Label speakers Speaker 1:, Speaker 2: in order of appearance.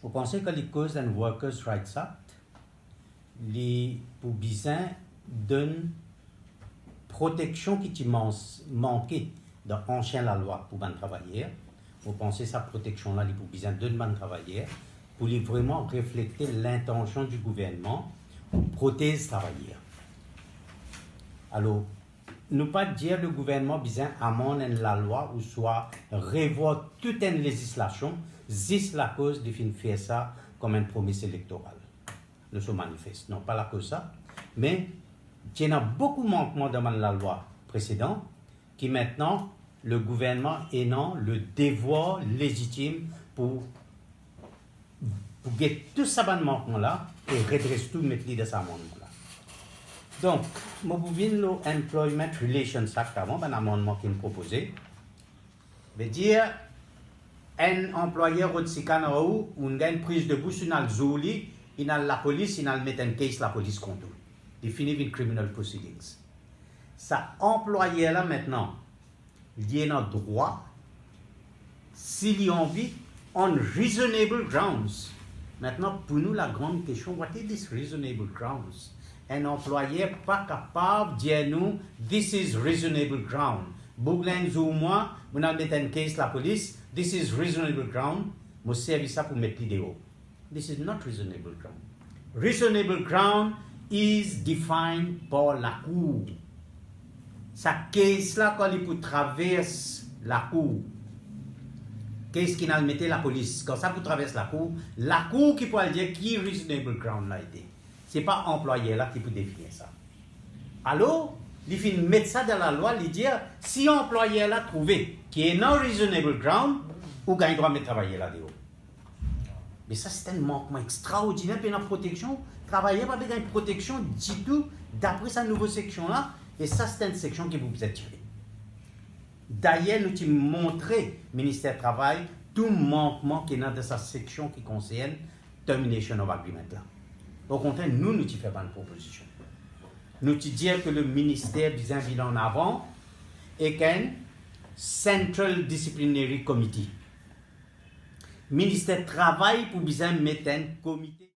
Speaker 1: Vous pensez que les causes d'un Workers' Rights Act, pour besoin d'une protection qui manquait d'ancien la loi pour les travailleurs. Vous pensez que cette protection-là, pour besoin d'une bonne travailleurs, pour vraiment refléter l'intention du gouvernement pour protéger les travailleurs. Alors, ne pas dire le gouvernement besoin amender la loi ou soit revoir toute une législation, c'est la cause de faire ça comme une promesse électorale. Ne se manifeste. Non, pas la cause ça. Mais il y a beaucoup de manquements dans la loi précédente qui maintenant, le gouvernement ayant le devoir légitime pour get tout ça manquement-là et redresser tout mettre de ça amendement-là. Donc, je vais vous l'Employment Relations Act avant, un amendement qui est proposé. Veut dire, un employeur au Tsikana ou une prise de bouche, il a le zouli, il a la police, il a le mettre en case la police contre lui. Défini in criminal proceedings. Ça employeur là maintenant, il a droit, s'il a envie, on reasonable grounds. Maintenant, pour nous, la grande question, what is this reasonable grounds? Un employeur pas capable de dire nous, this is reasonable ground. Bouglen ou moi, vous allez mettre en case la police, this is reasonable ground, moi servis ça pour mettre l'idée. This is not reasonable ground. Reasonable ground is defined par la cour. Sa case là, quand il peut traverser la cour, qu'est-ce qu'il a mis la police? Quand ça peut traverser la cour qui peut dire qui est reasonable ground là été. Ce n'est pas employé là qui peut définir ça. Alors, il faut mettre ça dans la loi, il dit si employé là trouvé qui est non reasonable ground, ou gagne droit de travailler là-dedans. Mais ça, c'est un manquement extraordinaire pour la protection. Travailler pas avec une protection du tout d'après cette nouvelle section-là. Et ça, c'est une section qui vous êtes tirée. D'ailleurs, nous avons montré au ministère du Travail tout manquement qui est dans cette section qui concerne termination of agreement. Là. Au contraire, nous avons fait une proposition. Nous avons dit que le ministère disait un bilan en avant et qu'un Central Disciplinary Committee. Le ministère du Travail pour bien mettre un comité.